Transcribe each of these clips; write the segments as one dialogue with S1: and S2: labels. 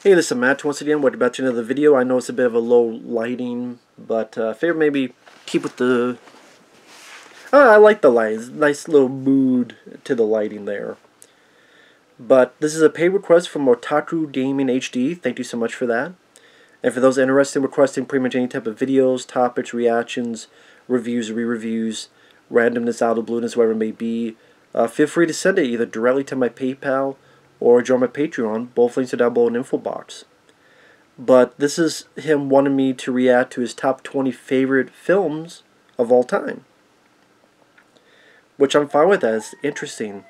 S1: Hey, this is Matt once again. Welcome back to another video. I know it's a bit of a low lighting, but I figured maybe keep with the... I like the lighting. Nice little mood to the lighting there. But this is a paid request from OtakuGaming HD. Thank you so much for that. And for those interested in requesting pretty much any type of videos, topics, reactions, reviews, re-reviews, randomness, out of blueness, whatever it may be, feel free to send it either directly to my PayPal or join my Patreon. Both links are down below in the info box. But this is him wanting me to react to his top 20 favorite films of all time. Which I'm fine with that. It's interesting.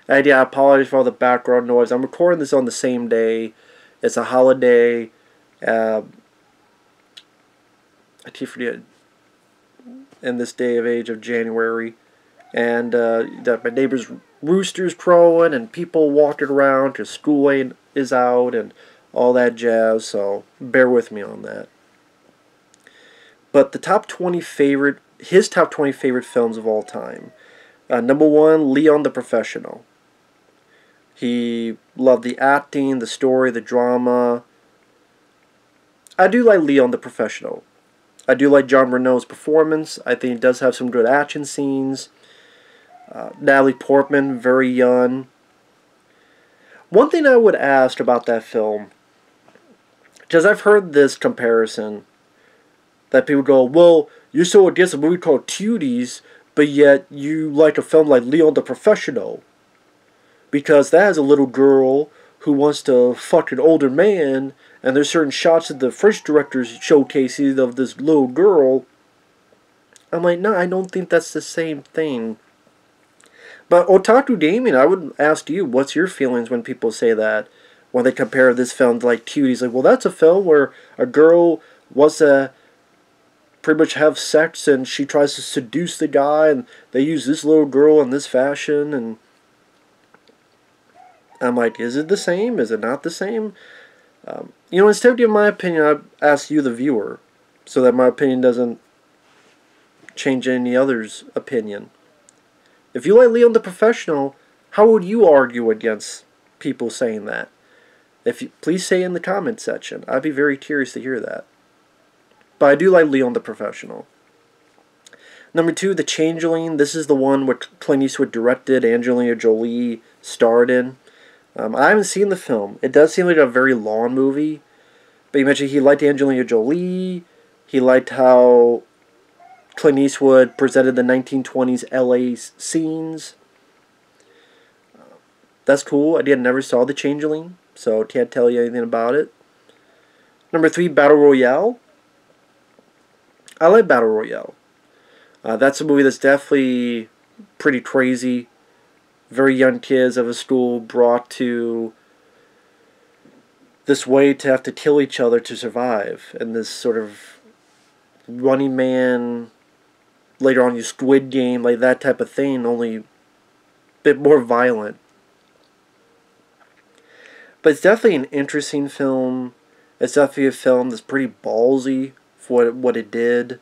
S1: And yeah, I apologize for all the background noise. I'm recording this on the same day. It's a holiday. I keep forgetting. In this day of age of January. And that my neighbor's rooster's crowing and people walking around because school is out and all that jazz, so bear with me on that. But the top 20 favorite, his top 20 favorite films of all time. Number 1, Leon the Professional. He loved the acting, the story, the drama. I do like Leon the Professional. I do like John Reno's performance. I think he does have some good action scenes. Natalie Portman, very young. One thing I would ask about that film, because I've heard this comparison, that people go, well, you're so against a movie called Cuties, but yet you like a film like Leon the Professional. Because that has a little girl who wants to fuck an older man, and there's certain shots that the French directors showcases of this little girl. I'm like, no, I don't think that's the same thing. But Otaku Gaming, I would ask you, what's your feelings when people say that? When they compare this film to like Cuties, like, well, that's a film where a girl wants to pretty much have sex and she tries to seduce the guy, and they use this little girl in this fashion, and I'm like, is it the same? Is it not the same? Instead of giving my opinion, I ask you, the viewer, so that my opinion doesn't change any other's opinion. If you like Leon the Professional, how would you argue against people saying that? Please say in the comment section. I'd be very curious to hear that. But I do like Leon the Professional. Number 2, The Changeling. This is the one which Clint Eastwood directed, Angelina Jolie starred in. I haven't seen the film. It does seem like a very long movie. But you mentioned he liked Angelina Jolie. He liked how Clint Eastwood presented the 1920s LA scenes. That's cool. I never saw The Changeling, so can't tell you anything about it. Number 3, Battle Royale. I like Battle Royale. That's a movie that's definitely pretty crazy. Very young kids of a school brought to this way to have to kill each other to survive. And this sort of Running Man, later on, you Squid Game, like that type of thing, only a bit more violent. But it's definitely an interesting film. It's definitely a film that's pretty ballsy for what it did.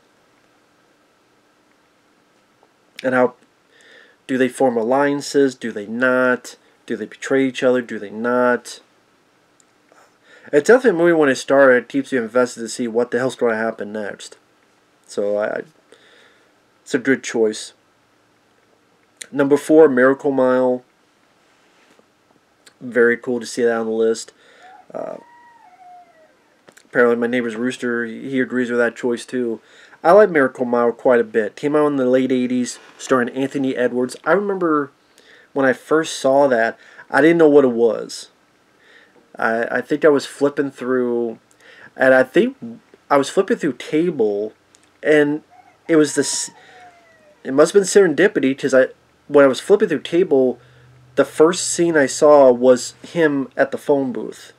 S1: And how do they form alliances? Do they not? Do they betray each other? Do they not? It's definitely a movie when it started. It keeps you invested to see what the hell's going to happen next. So it's a good choice. Number 4, Miracle Mile. Very cool to see that on the list. Apparently my neighbor's rooster, he agrees with that choice too. I like Miracle Mile quite a bit. Came out in the late 80s, starring Anthony Edwards. I remember when I first saw that, I didn't know what it was. I think I was flipping through, and I think I was flipping through cable, and it was this. It must have been serendipity, because when I was flipping through cable, the first scene I saw was him at the phone booth.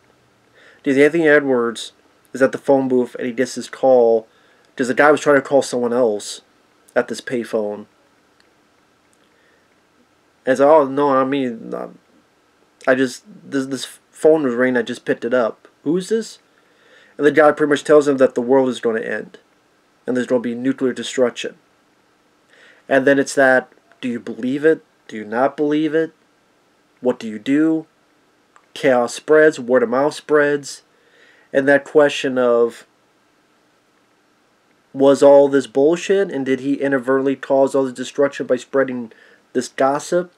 S1: Because Anthony Edwards is at the phone booth, and he gets his call, because the guy was trying to call someone else at this payphone. And so, oh no, I mean, this phone was ringing, I just picked it up. Who's this? And the guy pretty much tells him that the world is going to end. And there's going to be nuclear destruction. And then it's that, do you believe it? Do you not believe it? What do you do? chaos spreads, word of mouth spreads, and that question of, was all this bullshit, and did he inadvertently cause all the destruction by spreading this gossip?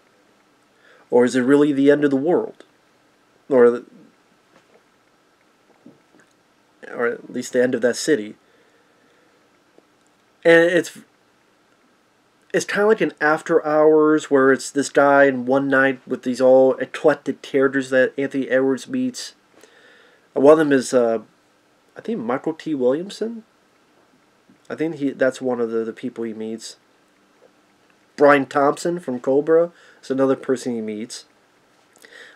S1: Or is it really the end of the world? Or at least the end of that city. And it's kind of like an After Hours, where it's this guy in one night with these all eclectic characters that Anthony Edwards meets. One of them is, I think, Michael T. Williamson. I think that's one of the people he meets. Brian Thompson from Cobra is another person he meets.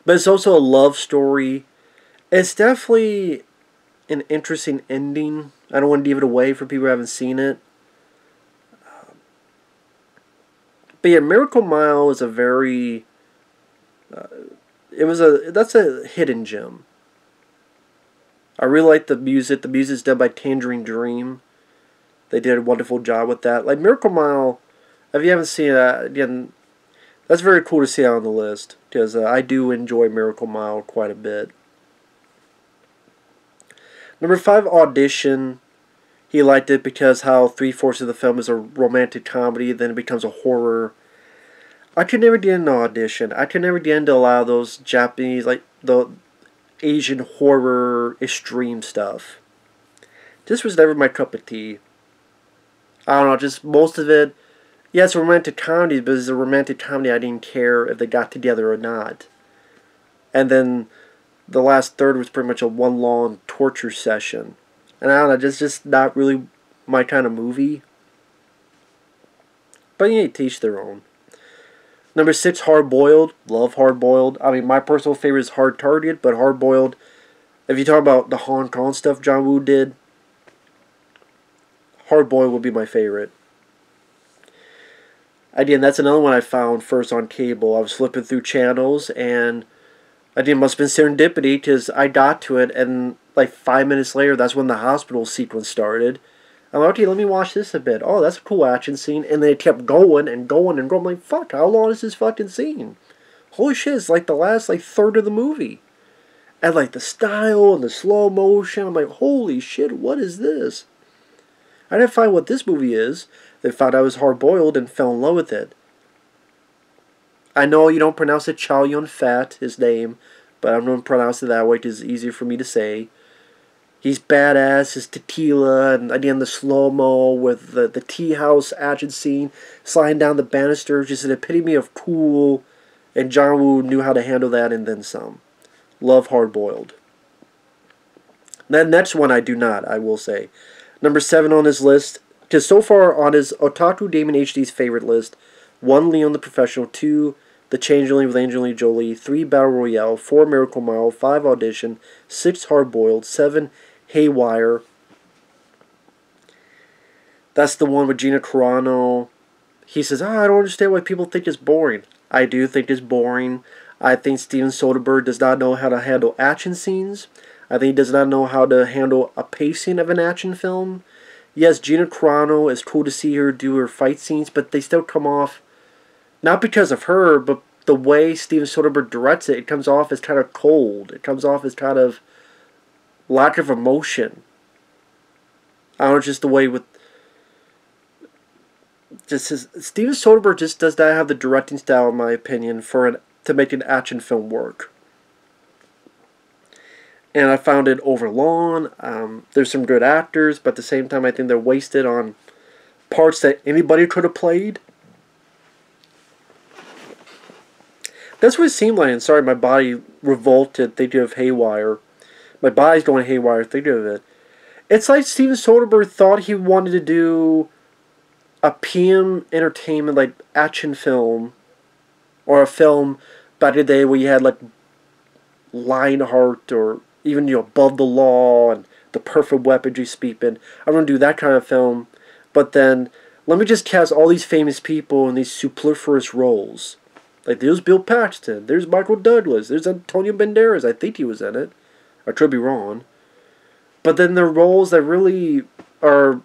S1: But it's also a love story. It's definitely an interesting ending. I don't want to give it away for people who haven't seen it. But yeah, Miracle Mile is a very... that's a hidden gem. I really like the music. The music's done by Tangerine Dream. They did a wonderful job with that. Like, Miracle Mile, if you haven't seen it, again, that's very cool to see on the list. Because I do enjoy Miracle Mile quite a bit. Number 5, Audition. He liked it because how 3/4 of the film is a romantic comedy, then it becomes a horror. I could never get into Audition. I could never get into a lot of those Japanese, like, the Asian horror extreme stuff. This was never my cup of tea. I don't know, just most of it. Yeah, it's a romantic comedy, but it's a romantic comedy I didn't care if they got together or not. And then the last third was pretty much a one long torture session. And I don't know, just not really my kind of movie. But you need to teach their own. Number 6, Hardboiled. Love Hardboiled. I mean, my personal favorite is Hard Target, but Hardboiled, if you talk about the Hong Kong stuff John Woo did, Hardboiled would be my favorite. Again, that's another one I found first on cable. I was flipping through channels, and it must have been serendipity, because I got to it, and like 5 minutes later, that's when the hospital sequence started. I'm like, okay, let me watch this a bit. Oh, that's a cool action scene. And they kept going and going and going. I'm like, fuck, how long is this fucking scene? Holy shit, it's like the last third of the movie. And like the style and the slow motion, I'm like, holy shit, what is this? I didn't find what this movie is. They found out it was Hard-Boiled and fell in love with it. I know you don't pronounce it Chow Yun-Fat, his name, but I'm going to pronounce it that way because it's easier for me to say. He's badass, his tequila, and again the slow-mo with the tea house action scene, sliding down the banisters, just an epitome of cool, and John Woo knew how to handle that and then some. Love Hard-Boiled. The next one I do not, I will say. Number 7 on his list, because so far on his Otaku Gaming HD's favorite list, 1, Leon the Professional, 2, The Changeling with Angelina Jolie, 3, Battle Royale, 4, Miracle Mile, 5, Audition, 6, Hard-Boiled, 7, Haywire. That's the one with Gina Carano. He says, I don't understand why people think it's boring. I do think it's boring. I think Steven Soderbergh does not know how to handle action scenes. I think he does not know how to handle a pacing of an action film. Yes, Gina Carano, is cool to see her do her fight scenes, but they still come off, not because of her, but the way Steven Soderbergh directs it, it comes off as kind of cold. It comes off as kind of lack of emotion. I don't know, just the way with... Steven Soderbergh just does not have the directing style, in my opinion, to make an action film work. And I found it overlong. There's some good actors, but at the same time, I think they're wasted on parts that anybody could have played. That's what it seemed like. And sorry, my body revolted thinking of Haywire. My body's going haywire thinking of it. It's like Steven Soderbergh thought he wanted to do a PM Entertainment, like, action film. Or a film back in the day where you had, like, Lionheart or even, Above the Law and The Perfect Weapon, J. Speakman. I'm going to do that kind of film. But then, let me just cast all these famous people in these superfluous roles. Like, there's Bill Paxton. There's Michael Douglas. There's Antonio Banderas. I think he was in it. I could be wrong. But then they're roles that really are...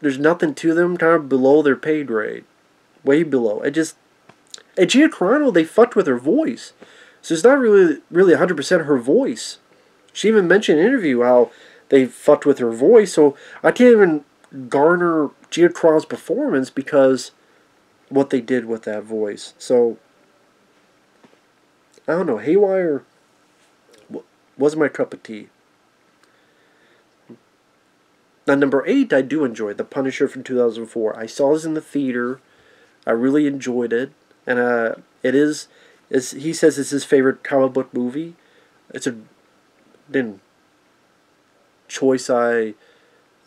S1: There's nothing to them, kind of below their pay grade. Way below. And Gina Carano, they fucked with her voice. So it's not really 100% her voice. She even mentioned in an interview how they fucked with her voice, so I can't even garner Gia Tron's performance because what they did with that voice. So, I don't know, Haywire wasn't my cup of tea. Now, number 8, I do enjoy, The Punisher from 2004. I saw this in the theater. I really enjoyed it. And he says it's his favorite comic book movie. It's a choice I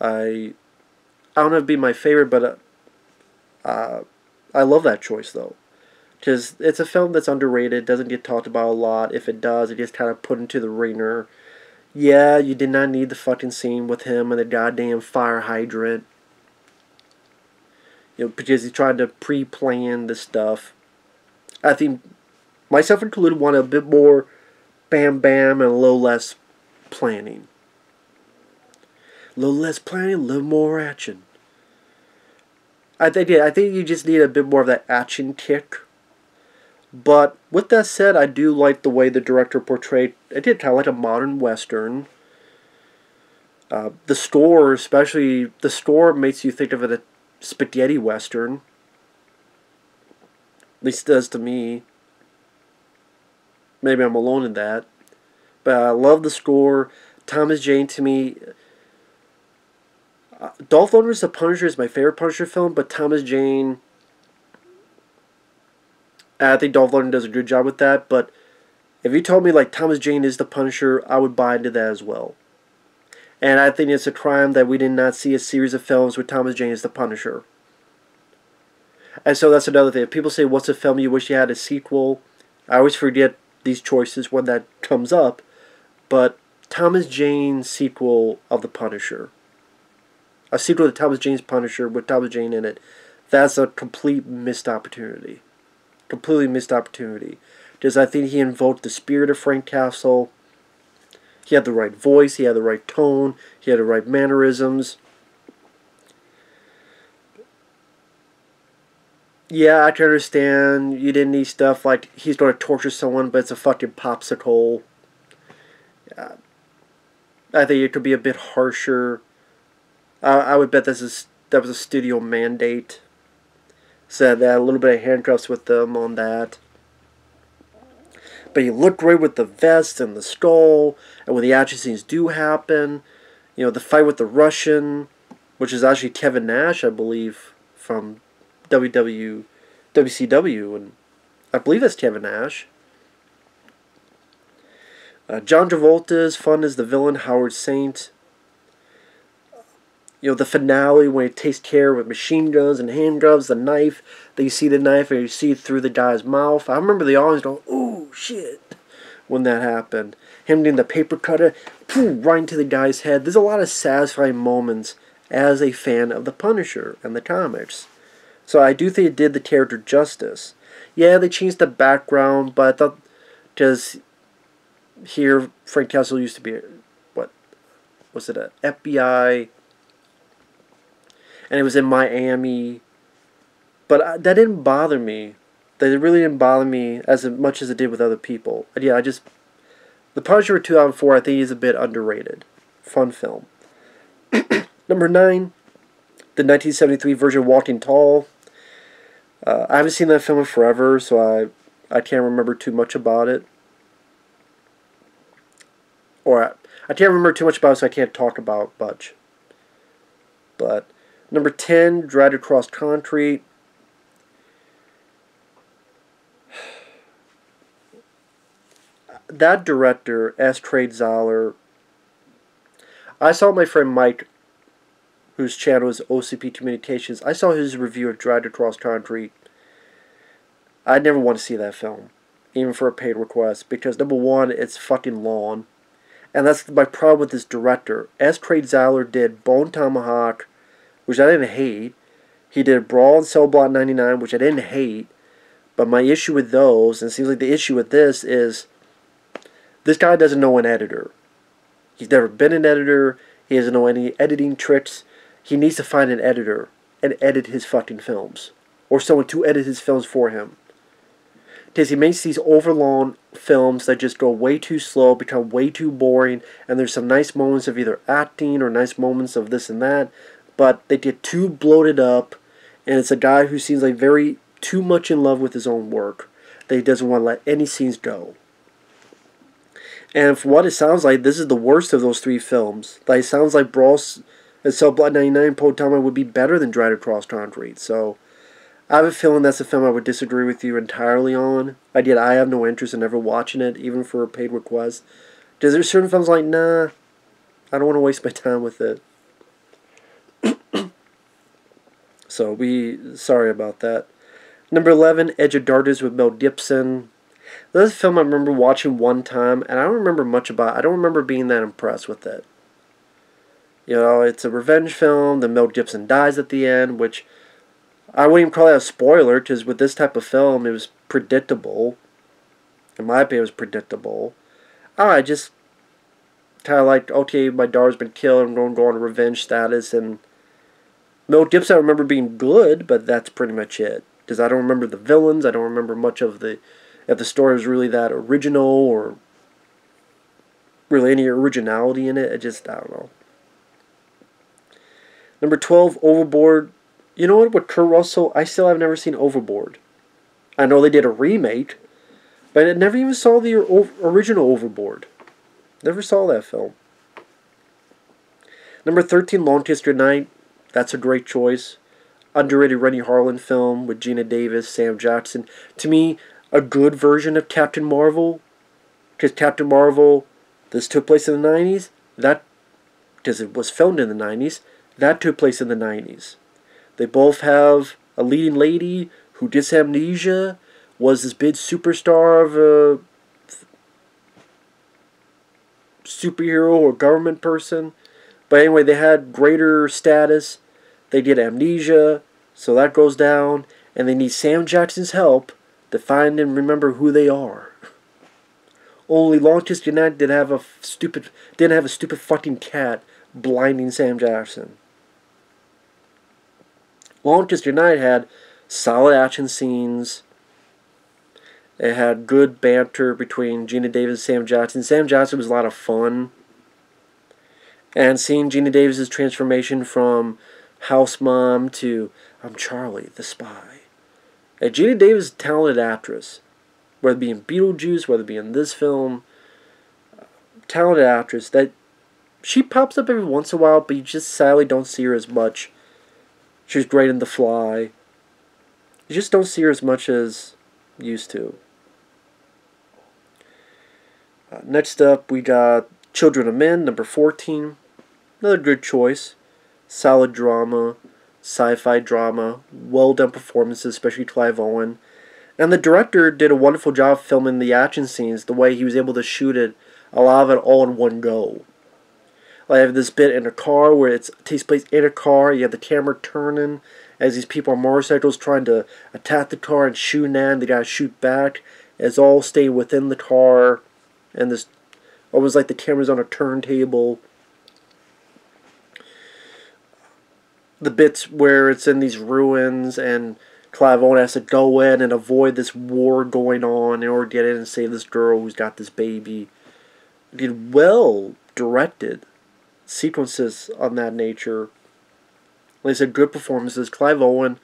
S1: don't know if it'd be my favorite, but I love that choice, though. Because it's a film that's underrated, doesn't get talked about a lot. If it does, it gets kind of put into the ringer. Yeah, you did not need the fucking scene with him and the goddamn fire hydrant. Because he tried to pre-plan this stuff. I think, myself included, wanted a bit more bam bam and a little less planning. A little less planning, a little more action. I think you just need a bit more of that action kick. But with that said, I do like the way the director portrayed. It did kind of like a modern western. The score, especially the score, makes you think of it a spaghetti western. At least it does to me. Maybe I'm alone in that. But I love the score. Thomas Jane, to me, Dolph Lundgren's The Punisher is my favorite Punisher film, but Thomas Jane, I think Dolph Lundgren does a good job with that, but if you told me like Thomas Jane is the Punisher, I would buy into that as well. And I think it's a crime that we did not see a series of films with Thomas Jane as the Punisher. And so that's another thing. If people say, what's a film you wish you had a sequel? I always forget these choices when that comes up. But Thomas Jane's sequel of The Punisher. A sequel to Thomas Jane's Punisher with Thomas Jane in it. That's a complete missed opportunity. Completely missed opportunity. Because I think he invoked the spirit of Frank Castle. He had the right voice. He had the right tone. He had the right mannerisms. Yeah, I can understand you didn't need stuff like he's going to torture someone, but it's a fucking popsicle. I think it could be a bit harsher. I would bet that was a studio mandate. Said that a little bit of handcuffs with them on that. But he looked great with the vest and the skull, and when the action scenes do happen, the fight with the Russian, which is actually Kevin Nash, I believe, from WCW, and I believe that's Kevin Nash. John Travolta is fun as the villain, Howard Saint. The finale when he takes care with machine guns and handguns, the knife, that you see the knife and you see it through the guy's mouth. I remember the audience going, "Ooh, shit," when that happened. Him getting the paper cutter, right into the guy's head. There's a lot of satisfying moments as a fan of the Punisher and the comics. So I do think it did the character justice. Yeah, they changed the background, but I thought, because here Frank Castle used to be, what was it, an FBI, and it was in Miami, but that didn't bother me. That really didn't bother me as much as it did with other people. And yeah, The Punisher of 2004, I think, is a bit underrated. Fun film. Number 9, the 1973 version of Walking Tall. I haven't seen that film in forever, so I can't remember too much about it. Or I can't remember too much about it, so I can't talk about much. But number 10, Drive Across Country. That director, S. Craig Zahler, I saw my friend Mike, whose channel is OCP Communications, I saw his review of Drive Across Country. I'd never want to see that film, even for a paid request, because number one, it's fucking long. And that's my problem with this director. S. Craig Zahler did Bone Tomahawk, which I didn't hate. He did Brawl and Cell Block 99, which I didn't hate. But my issue with those, and it seems like the issue with this, is this guy doesn't know an editor. He's never been an editor. He doesn't know any editing tricks. He needs to find an editor and edit his fucking films. Or someone to edit his films for him. is he makes these overlong films that just go way too slow, become way too boring, and there's some nice moments of either acting or nice moments of this and that, but they get too bloated up, and it's a guy who seems like very too much in love with his own work, that he doesn't want to let any scenes go. And for what it sounds like, this is the worst of those three films. Like, it sounds like Brawl and Cell Block 99 Potama would be better than Drive Across Concrete, so I have a feeling that's a film I would disagree with you entirely on. I have no interest in ever watching it, even for a paid request. Because there's certain films like, nah, I don't want to waste my time with it. So, sorry about that. Number 11, Edge of Darkness with Mel Gibson. This is a film I remember watching one time, and I don't remember much about it. I don't remember being that impressed with it. You know, it's a revenge film, then Mel Gibson dies at the end, which I wouldn't even call that a spoiler, because with this type of film, it was predictable. In my opinion, it was predictable. I just kind of like, okay, my daughter's been killed, I'm going to go on a revenge status, and Mel Gibson I remember being good, but that's pretty much it. Because I don't remember the villains, I don't remember much of if the story was really that original, or really any originality in it. I don't know. Number 12, Overboard. You know what, with Kurt Russell, I still have never seen Overboard. I know they did a remake, but I never even saw the original Overboard. Never saw that film. Number 13, Long History Night. That's a great choice. Underrated Rennie Harlan film with Gina Davis, Sam Jackson. To me, a good version of Captain Marvel. Because Captain Marvel, this took place in the 90s. Because it was filmed in the 90s. That took place in the 90s. They both have a leading lady who gets amnesia, was this big superstar of a superhero or government person. But anyway, they had greater status. They get amnesia, so that goes down. And they need Sam Jackson's help to find and remember who they are. Only Long History Night didn't have a stupid fucking cat blinding Sam Jackson. Long History Night had solid action scenes. It had good banter between Gina Davis and Sam Jackson. Sam Jackson was a lot of fun. And seeing Gina Davis' transformation from house mom to I'm Charlie, the spy. And Gina Davis is a talented actress. Whether it be in Beetlejuice, whether it be in this film. Talented actress. That she pops up every once in a while, but you just sadly don't see her as much. She's great in The Fly. You just don't see her as much as used to. Next up, we got Children of Men, number 14. Another good choice. Solid drama, sci-fi drama, well-done performances, especially Clive Owen. And the director did a wonderful job filming the action scenes, the way he was able to shoot it, a lot of it all in one go. I have this bit in a car where it takes place in a car. You have the camera turning as these people on motorcycles trying to attack the car and shooting at, and they gotta shoot back. It's all staying within the car, and this almost like the camera's on a turntable. The bits where it's in these ruins and Clive Owen has to go in and avoid this war going on in order to get in and save this girl who's got this baby. Did well directed sequences on that nature. Like I said, good performances. Clive Owen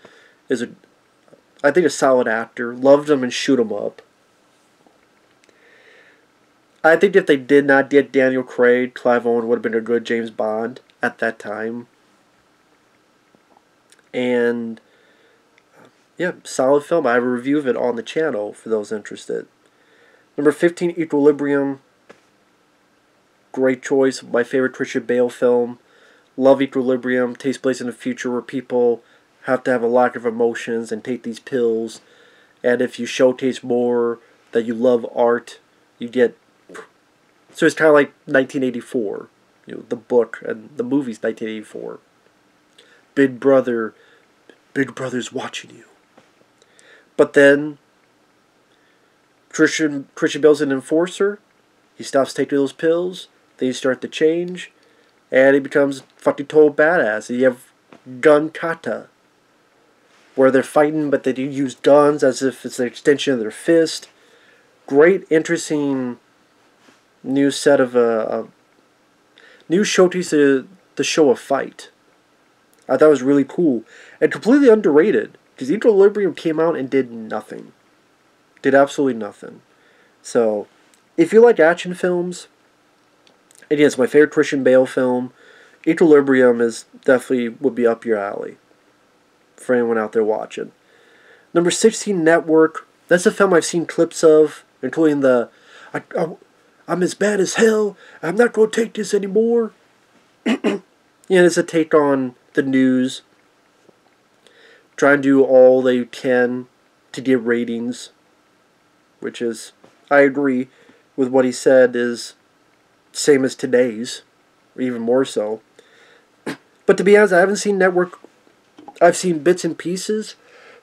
S1: is I think a solid actor. Loved him and shoot him up. I think if they did not get Daniel Craig, Clive Owen would have been a good James Bond at that time. And yeah, solid film. I have a review of it on the channel for those interested. Number 15, Equilibrium. Great choice. My favorite Christian Bale film. Love Equilibrium. Takes place in a future where people have to have a lack of emotions and take these pills. And if you showcase more that you love art, you get... So it's kind of like 1984. You know, the book and the movie's 1984. Big Brother's watching you. But then Christian Bale's an enforcer. He stops taking those pills. Things start to change. And he becomes fucking total badass. You have Gun Kata. where they're fighting, but they do use guns as if it's an extension of their fist. Great, interesting new set of new showcase to show a fight. I thought it was really cool and completely underrated because Equilibrium came out and did nothing, did absolutely nothing. So, if you like action films, and yes, my favorite Christian Bale film, Equilibrium is definitely would be up your alley for anyone out there watching. Number 16, Network. That's a film I've seen clips of, including the I'm as bad as hell. I'm not going to take this anymore. It's a take on the news. Trying to do all they can to get ratings. Which is, I agree with what he said, is same as today's. Or even more so. But to be honest, I haven't seen Network. I've seen bits and pieces.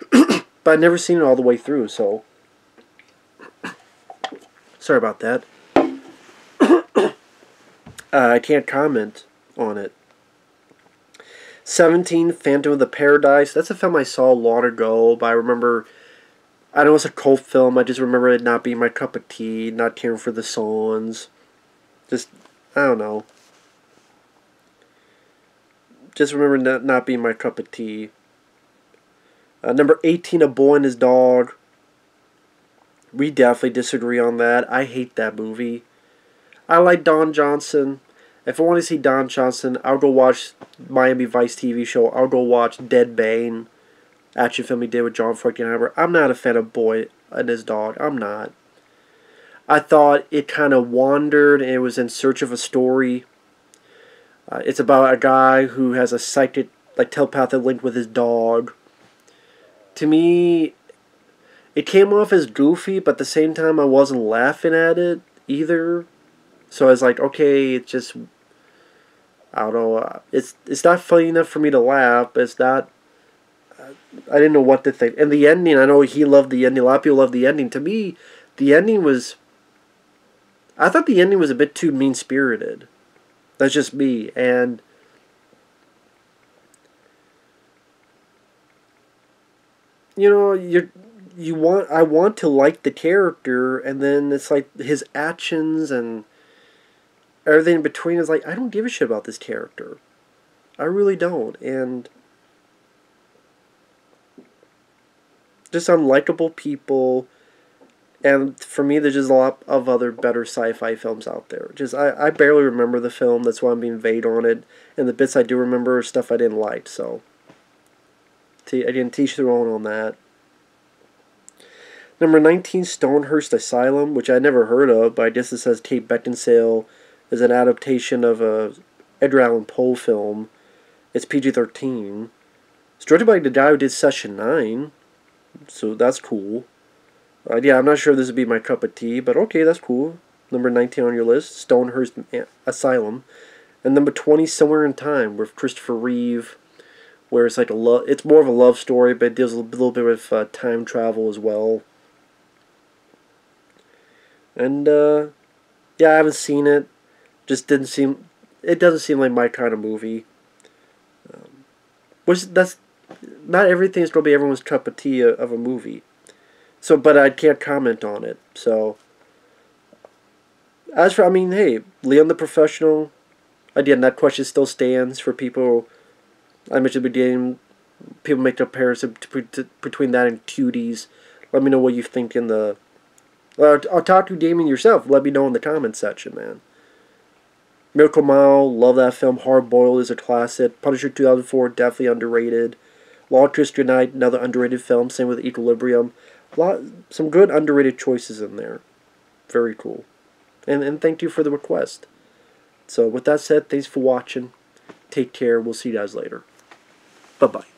S1: But I've never seen it all the way through, so. Sorry about that. I can't comment on it. 17, Phantom of the Paradise. That's a film I saw long ago, but I remember, I know it's a cult film, I just remember it not being my cup of tea, not caring for the songs. Just, I don't know. Just remember not being my cup of tea. Number 18, A Boy and His Dog. We definitely disagree on that. I hate that movie. I like Don Johnson. If I want to see Don Johnson, I'll go watch Miami Vice TV show. I'll go watch Dead Bane, action film he did with John Frankenheimer. I'm not a fan of Boy and His Dog. I'm not. I thought it kind of wandered and it was in search of a story. It's about a guy who has a psychic, like telepathic link with his dog. To me, it came off as goofy, but at the same time I wasn't laughing at it either. So I was like, okay, it's just, I don't know, it's not funny enough for me to laugh, but it's not, I didn't know what to think. And the ending, I know he loved the ending, a lot of people loved the ending. To me, the ending was, I thought the ending was a bit too mean-spirited. That's just me, and I want to like the character, and then it's like his actions and everything in between is like, I don't give a shit about this character. I really don't. And just unlikable people. And for me, there's just a lot of other better sci-fi films out there. Just I barely remember the film. That's why I'm being vague on it. And the bits I do remember are stuff I didn't like. So I didn't teach their own on that. Number 19, Stonehurst Asylum, which I never heard of, but I guess it says Kate Beckinsale is an adaptation of a Edgar Allan Poe film. It's PG-13. It's directed by the guy who did Session 9, so that's cool. Yeah, I'm not sure if this would be my cup of tea, but okay, that's cool. Number 19 on your list, Stonehurst Asylum. And number 20, Somewhere in Time, with Christopher Reeve, where it's like it's more of a love story, but it deals a little bit with time travel as well. And yeah, I haven't seen it. It doesn't seem like my kind of movie. That's not everything is going to be everyone's cup of tea of a movie. So, but I can't comment on it. So, hey, Leon the Professional. Again, that question still stands for people. I mentioned at the beginning, people make a comparison between that and Cuties. Let me know what you think in the Otaku Gaming yourself. Let me know in the comment section, man. Miracle Mile, love that film. Hardboiled is a classic. Punisher 2004, definitely underrated. Law Good Night, another underrated film. Same with Equilibrium. Some good underrated choices in there. Very cool. And thank you for the request. So with that said, thanks for watching. Take care. We'll see you guys later. Bye-bye.